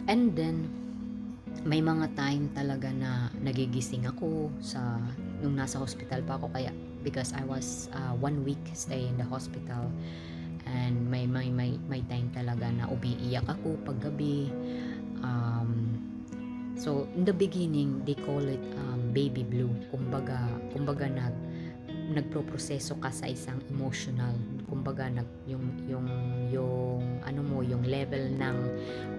And then may mga time talaga na nagigising ako sa nung nasa hospital pa ako, kaya because I was 1 week stay in the hospital, and may time talaga na umiiyak ako paggabi. So in the beginning they call it baby blue. Kumbaga nagproproseso ka sa isang emotional, kumbaga yung ano mo, yung level ng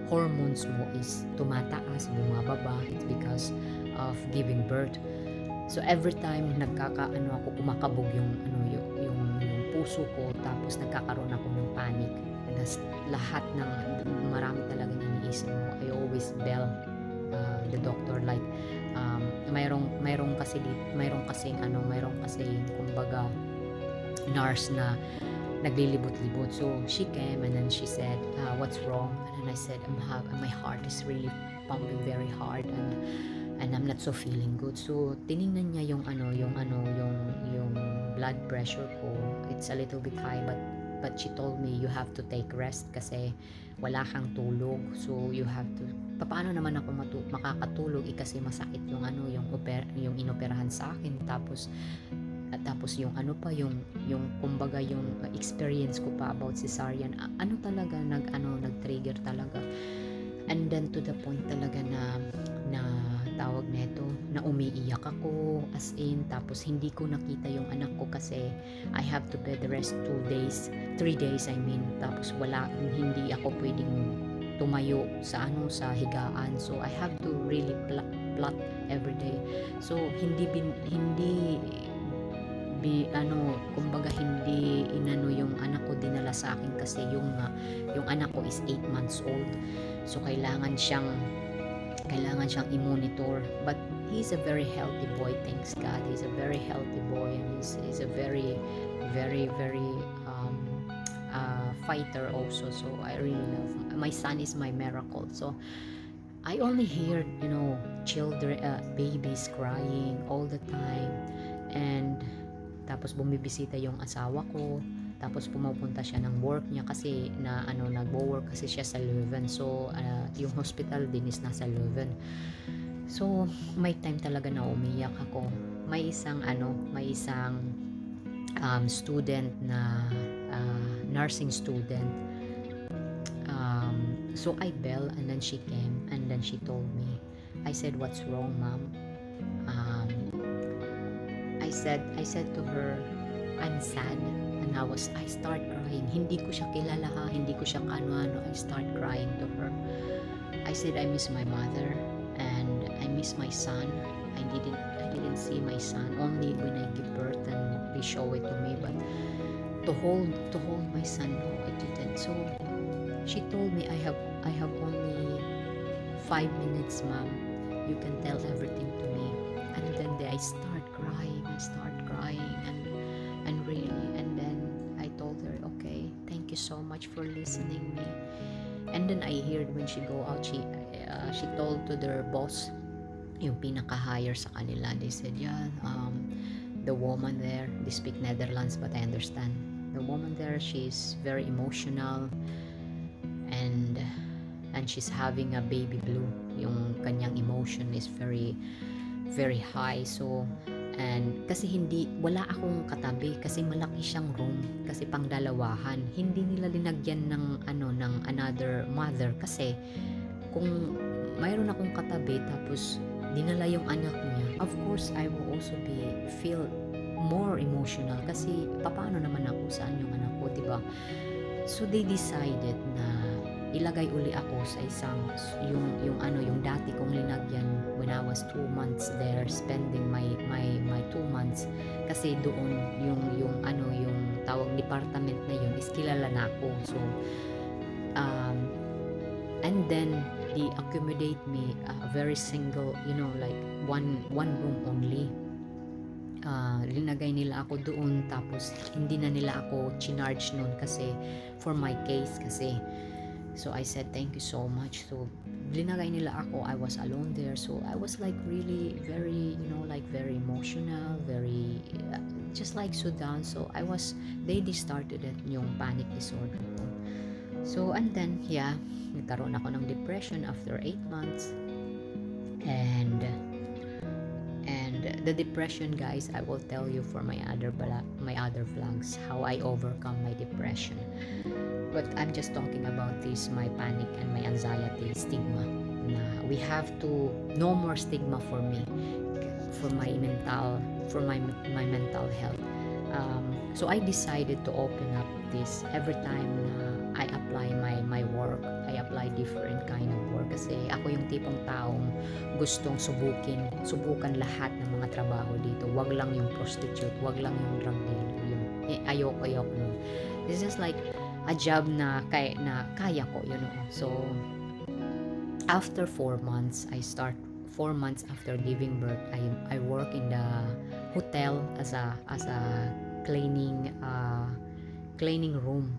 hormones mo is tumataas, bumababa. It's because of giving birth. So every time nagkakaano ako, kumakabog yung puso ko, tapos nagkakaroon ako ng panic. Lahat ng marami talaga iniisip mo. I always bell the doctor, like mayroong kasing kumbaga nurse na naglilibot-libot. So she came and then she said, what's wrong? And then I said, my heart is really pumping very hard, and I'm not so feeling good. So tiningnan niya yung blood pressure ko. It's a little bit high, but she told me you have to take rest kasi wala kang tulog. So you have to, paano naman ako makakatulog kasi masakit yung inoperahan sa akin, tapos yung kumbaga yung experience ko pa about cesarean, talaga nag-trigger talaga. And then to the point talaga na tawag nito, na umiiyak ako as in, tapos hindi ko nakita yung anak ko kasi I have to bed rest 3 days I mean, tapos hindi ako pwedeng tumayo sa higaan. So I have to really plot every day. So kumbaga hindi yung anak ko dinala sa akin kasi yung anak ko is 8 months old. So kailangan siyang i-monitor, but he's a very healthy boy, thanks God. He's a very healthy boy, and he's a very very very fighter also. So I really love my son, is my miracle. So I only hear children, babies crying all the time, and tapos bumibisita yung asawa ko, tapos pumupunta siya ng work niya kasi nagwo-work kasi siya sa Leuven. So yung hospital din is nasa Leuven. So may time talaga na umiyak ako. May isang student na nursing student. So I bell, and then she came, and then she told me. I said, what's wrong, ma'am? I said to her, I'm sad, and I start crying. Hindi ko siya kilala ha, hindi ko siya ano-ano. I start crying to her. I said I miss my mother and I miss my son. I didn't see my son, only when I give birth and they show it to me, but to hold my son, no, I didn't. So she told me, I have only 5 minutes, ma'am. You can tell everything to me. And then I start crying and really, and then I told her, okay, thank you so much for listening me. And then I heard when she go out, she told to their boss, yung pinaka-hire sa kanila. They said, yeah, the woman there, they speak Netherlands, but I understand. The woman there, she's very emotional, and she's having a baby blue. Yung kanyang emotion is very very high. So and kasi wala akong katabi kasi malaki siyang room, kasi pangdalawahan. Hindi nila linagyan ng another mother, kasi kung mayroon akong katabi tapos dinala yung anak niya, of course I will also feel more emotional, kasi paano naman ako, saan yung anak ko, diba? So they decided na ilagay uli ako sa isang yung dati kong linagyan when I was 2 months there, spending my 2 months, kasi doon yung tawag department na yun is kilala na ako. So and then they accommodate me very single, like one room only. Linagay nila ako doon, tapos hindi na nila ako chinarge noon kasi for my case, kasi So I said, thank you so much. So linagay nila ako. I was alone there. So I was like really very, like very emotional, very just like Sudan. So they started it, yung panic disorder ko. So and then, yeah, nagkaroon ako ng depression after 8 months. And the depression, guys, I will tell you for my other vlogs how I overcome my depression. But I'm just talking about this, my panic and my anxiety stigma. Na we have to no more stigma for me, for my mental health. So I decided to open up this every time na I apply my work. I apply different kind of work kasi ako yung tipong taong gustong subukan lahat ng mga trabaho dito. Wag lang yung prostitute, wag lang yung drug dealer, ayoko nun. This is like a job na kaya ko, So after 4 months, 4 months after giving birth, I work in the hotel as a cleaning room,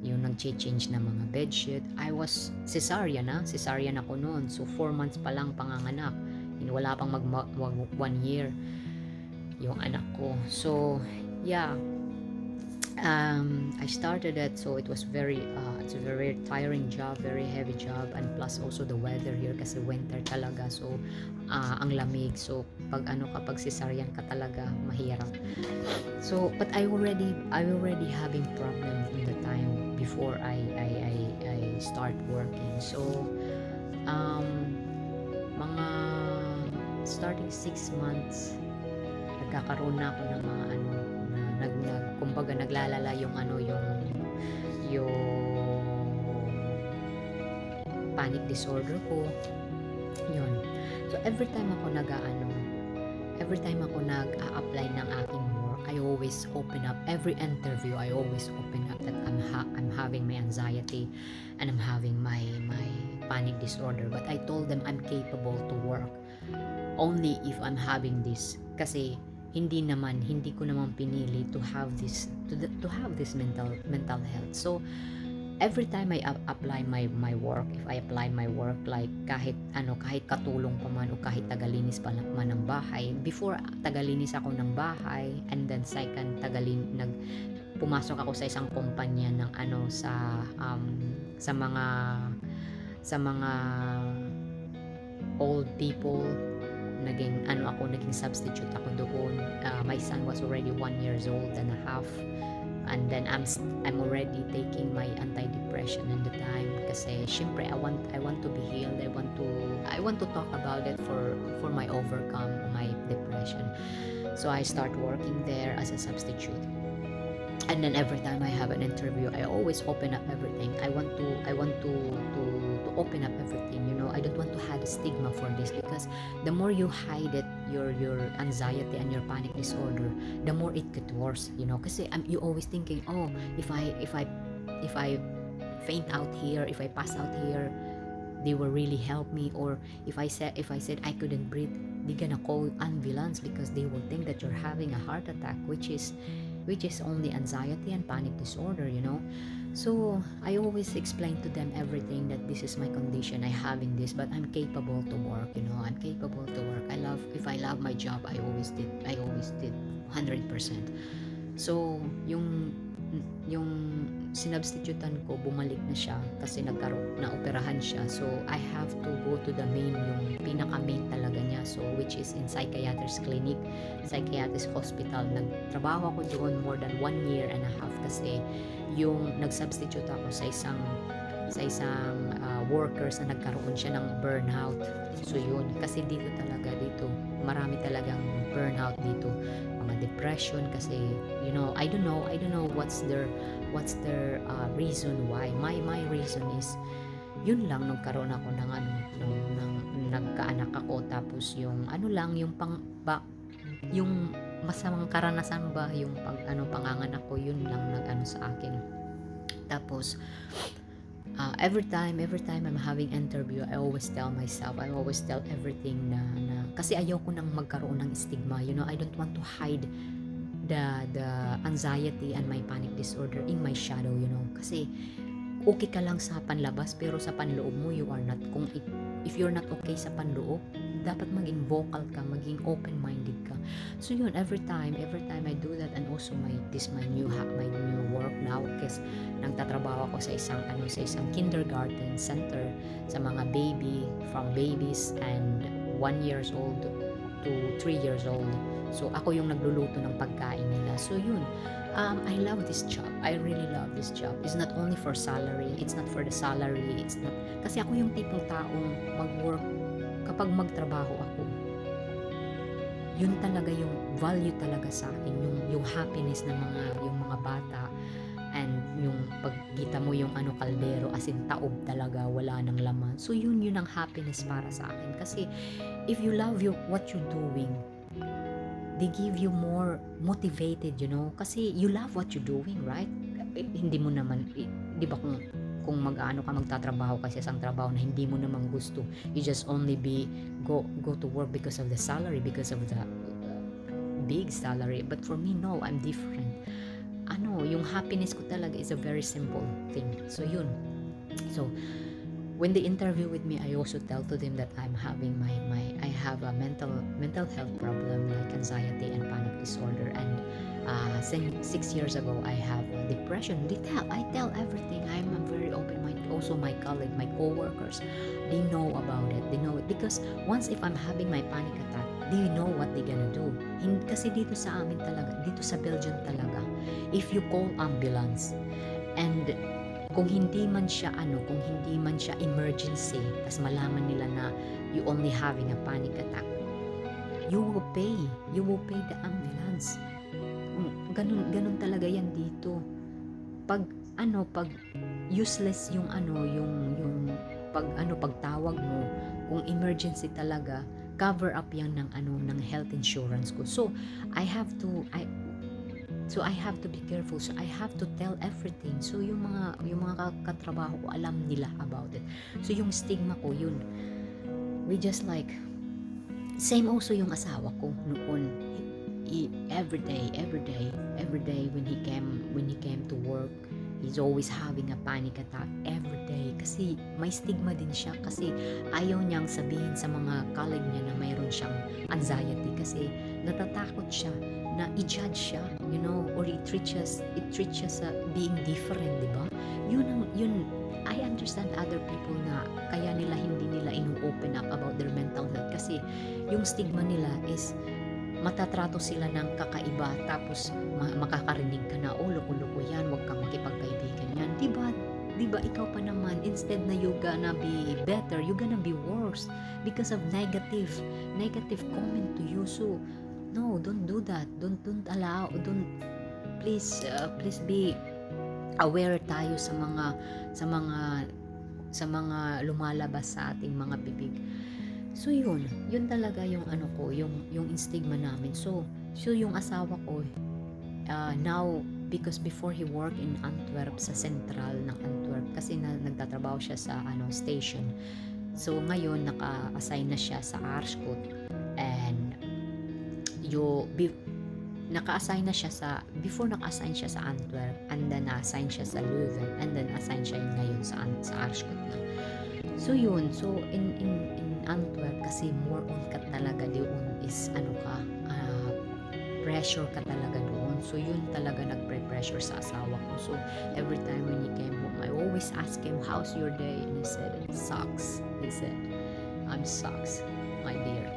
yung nag-change ng mga bedsheet. I was cesarean ako noon. So 4 months pa lang panganganak. Wala pang 1 year yung anak ko. So yeah, I started it. So it was it's a very tiring job, very heavy job, and plus also the weather here kasi winter talaga. So ang lamig. So kapag cesarean ka talaga, mahirap. So but I already having problem in the time before I start working. So mga starting 6 months nagkakaroon na ako ng mga kumbaga naglalala yung panic disorder ko. Yun. So every time ako nag-a-apply ng aking work, I always open up every interview. I always open up that I'm having my anxiety and I'm having my panic disorder. But I told them I'm capable to work only if I'm having this. Kasi hindi ko naman pinili to have this mental health. So every time I apply my work, if I apply my work, like kahit katulong pa man o kahit tagalinis pa man ng bahay, before tagalinis ako ng bahay, and then second pumasok ako sa isang kumpanya ng sa mga old people. Naging substitute ako doon. My son was already 1 years old and a half, and then I'm already taking my antidepressant in the time kasi syempre I want to be healed. I want to talk about it for my overcome my depression. So I start working there as a substitute. And then every time I have an interview, I always open up everything. I want to open up everything. I don't want to have a stigma for this, because the more you hide it, your anxiety and your panic disorder, the more it gets worse. Kasi you always thinking, oh, if I faint out here, if I pass out here, they will really help me. Or if I said I couldn't breathe, they're gonna call ambulance because they will think that you're having a heart attack, which is only anxiety and panic disorder. So I always explain to them everything, that this is my condition, I having this, but I'm capable to work. I'm capable to work. If I love my job, I always did 100%. So yung sinubstitutan ko, bumalik na siya kasi na-operahan siya. So I have to go to the main, yung pinaka-main talaga niya. So which is in psychiatrist clinic, psychiatrist hospital. Nagtrabaho ako doon more than 1 year and a half kasi yung nag-substitute ako sa isang workers na nagkaroon siya ng burnout. So yun, kasi dito marami talagang burnout dito, mga depression kasi I don't know what's their reason why. My reason is yun lang, nagkaroon ako ng nagkaanak ako, tapos yung yung masamang karanasan ba, yung panganganak ko, yun lang sa akin. Tapos every time I'm having interview, I always tell myself, I always tell everything na kasi ayoko nang magkaroon ng stigma. I don't want to hide the anxiety and my panic disorder in my shadow. Kasi okay ka lang sa panlabas pero sa panloob mo you are not. Kung if you're not okay sa panloob, dapat maging vocal ka, maging open-minded ka. So yun, every time I do that, and also my new work now, kasi nagtatrabaho ako sa isang kindergarten center sa mga baby, from babies and 1 years old to 3 years old. So ako yung nagluluto ng pagkain nila. So yun, I love this job. I really love this job. It's not only for salary. It's not for the salary. It's not, kasi ako yung tipong taong mag-work kapag magtrabaho ako. Yun talaga yung value talaga sa akin, yung happiness ng yung mga bata, and yung pagkita mo yung kaldero, as in taob talaga, wala nang laman. So yun ang happiness para sa akin. Kasi if you love what you're doing, they give you more motivated, kasi you love what you're doing, right? Hindi mo naman, di ba, kung magtatrabaho ka sa isang trabaho na hindi mo naman gusto, you just only go to work because of the salary, because of the big salary. But for me, no, I'm different. Yung happiness ko talaga is a very simple thing. So yun. So when they interview with me, I also tell to them that I'm having I have a mental health problem like anxiety and panic disorder, and since 6 years ago I have depression. I tell everything. I'm very open-minded. Also my colleague, my co-workers, they know about it. They know it because once if I'm having my panic attack, they know what they gonna do. Kasi dito sa amin talaga, dito sa Belgium talaga, if you call ambulance and kung hindi man siya emergency, tas malaman nila na you only having a panic attack, you will pay the ambulance. Ganun talaga yan dito. Pag useless yung pagtawag mo, kung emergency talaga, cover up yan ng health insurance ko. So I have to be careful. So I have to tell everything. So yung mga katrabaho ko, alam nila about it. So yung stigma ko, yun, we just like, same also yung asawa ko noon. Every day when he came to work, he's always having a panic attack every day. Kasi may stigma din siya, kasi ayaw niyang sabihin sa mga colleague niya na mayroon siyang anxiety, kasi natatakot siya na i-judge siya, or it treat siya sa being different, di ba? Yun, I understand other people na kaya hindi nila ino-open up about their mental health, kasi yung stigma nila is matatrato sila ng kakaiba, tapos makakarinig ka na, loko-loko yan, wag kang makipagkaibigan yan, di ba ikaw pa naman, instead na you gonna be better, you gonna be worse because of negative comment to you. So no, don't do that. Don't allow. Please be aware tayo sa mga lumalabas sa ating mga bibig. So yun talaga yung yung stigma namin. So yung asawa ko now, because before he worked in Antwerp, sa sentral ng Antwerp, kasi nagtatrabaho siya sa station. So ngayon naka-assign na siya sa Aarschot, and naka-assign na siya before naka-assign siya sa Antwerp, and then na-assign siya sa Leuven, and then assign siya ngayon sa Aarschot na. So yun, so in Antwerp, kasi more on ka talaga doon is pressure ka talaga doon. So yun talaga nagpre-pressure sa asawa ko. So every time when he came home, I always ask him, how's your day? And he said, it sucks. He said, I'm sucks, my dear.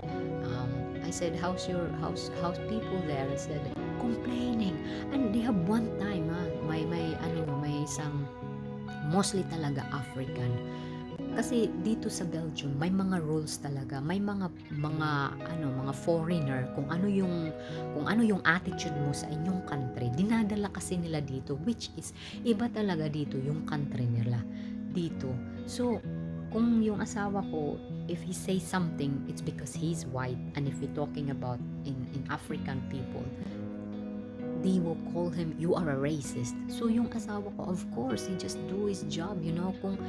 I said, how's people there? I said, complaining. And they have one time, may isang mostly talaga African. Kasi dito sa Belgium, may mga rules talaga. May mga foreigner, kung ano yung attitude mo sa inyong country, dinadala kasi nila dito, which is iba talaga dito yung country nila dito. So kung yung asawa ko, if he says something, it's because he's white. And if we're talking about in African people, they will call him, you are a racist. So yung asawa ko, of course, he just do his job, kung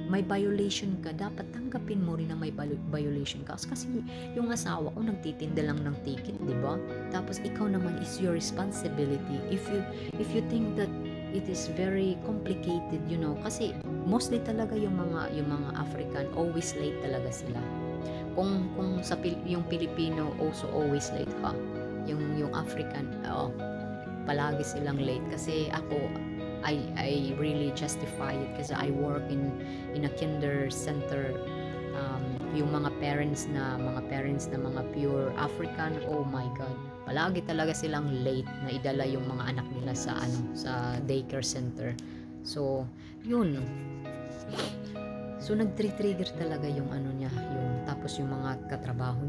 may violation ka, dapat tanggapin mo rin na may violation ka. Kasi yung asawa ko nagtitinda lang ng ticket, di ba? Tapos ikaw naman, is your responsibility. If you think that it is very complicated, you know, kasi mostly talaga yung mga African always late talaga sila. Kung sa yung Filipino also always late ha. Yung African, palagi silang late kasi ako I really justify it kasi I work in a kinder center. Yung mga parents na mga pure African, oh my god, palagi talaga silang late na idala yung mga anak nila sa daycare center. So yun, so nag-trigger talaga yung niya, yung tapos yung mga katrabaho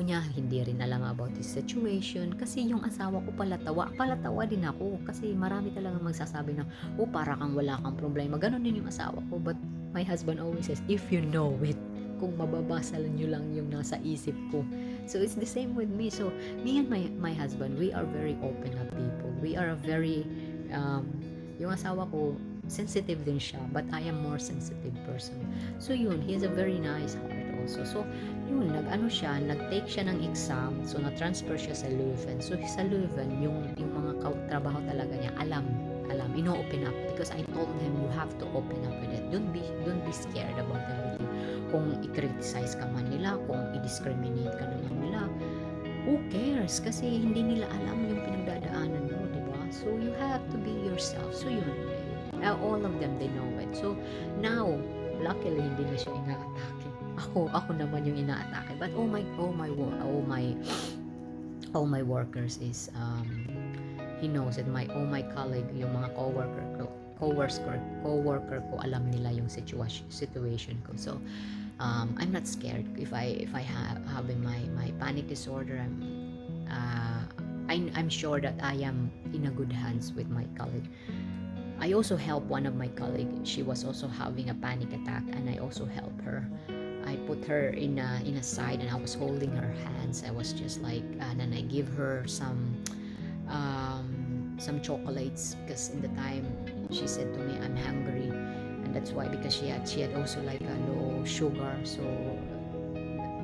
niya hindi rin alam about this situation kasi yung asawa ko palatawa din ako kasi marami talaga magsasabi na para kang wala kang problema, ganon din yung asawa ko, but my husband always says if you know it, kung mababasa nyo lang yung nasa isip ko. So it's the same with me. So me and my husband, we are very open up people, we are a very yung asawa ko sensitive din siya, but I am more sensitive person. So yun, he has a very nice heart also. So yun, nag-take siya ng exam, so na-transfer siya sa Leuven. So sa Leuven, yung mga trabaho talaga niya, alam, ino-open up because I told him you have to open up with it. Don't be scared about everything. Kung i-criticize ka man nila, kung i-discriminate ka naman nila, who cares? Kasi hindi nila alam yung pinagdadaanan mo, di ba? So you have to be yourself. So yun, all of them, they know it. So now, luckily hindi na siya inaatake. Ako naman yung inaatake. But all my workers is he knows it. All my colleague, yung mga coworker ko, alam nila yung situation ko. So I'm not scared if I having my panic disorder. I'm sure that I am in a good hands with my colleague. I also helped one of my colleagues. She was also having a panic attack, and I also helped her. I put her in a side, and I was holding her hands. I was just like, and then I give her some chocolates because in the time she said to me, "I'm hungry," and that's why, because she had also like a low sugar. So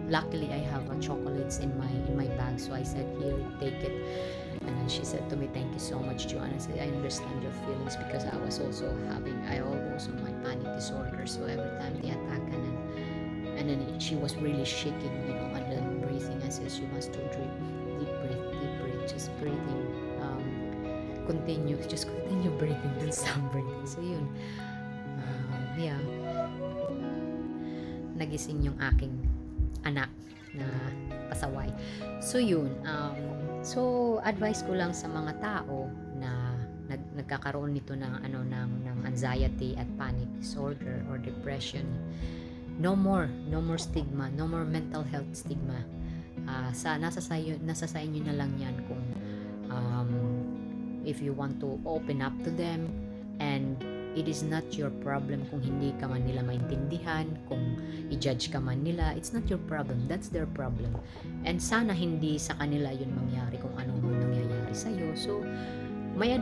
luckily I have chocolates in my bag. So I said, "Here, take it." And then she said to me, "Thank you so much, Joanna." I said, "I understand your feelings because I also my panic disorder. So every time they attack, and then she was really shaking, you know, and then breathing. I said, you must do deep breath, just breathing. Just continue breathing, don't stop breathing." So yun, yeah, nagising yung anak na pasaway. So yun, so advice ko lang sa mga tao na nagkakaroon nito ng anxiety at panic disorder or depression, no more stigma, no more mental health stigma. Nasa sa inyo na lang yan kung if you want to open up to them, and it is not your problem kung hindi ka man nila maintindihan, kung i-judge ka man nila, it's not your problem, that's their problem. And sana hindi sa kanila yun mangyari kung ano man nangyayari sa'yo. So my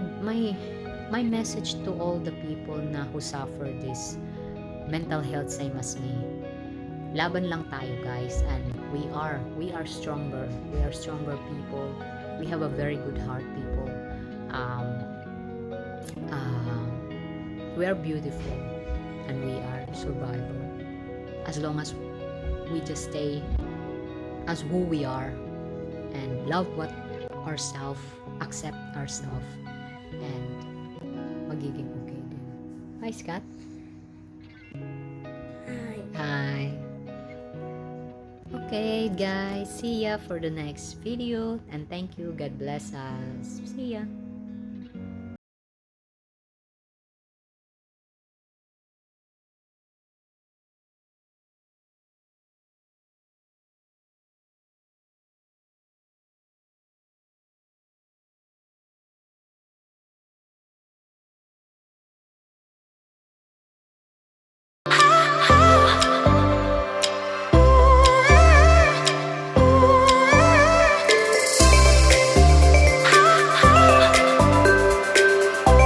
message to all the people who suffer this mental health same as me, laban lang tayo guys, and we are stronger people, we have a very good heart people. We are beautiful and we are survivor as long as we just stay as who we are and love ourselves, accept ourselves, and magiging okay din. Hi Scott. Hi. Okay guys, see ya for the next video, and thank you, God bless us, see ya.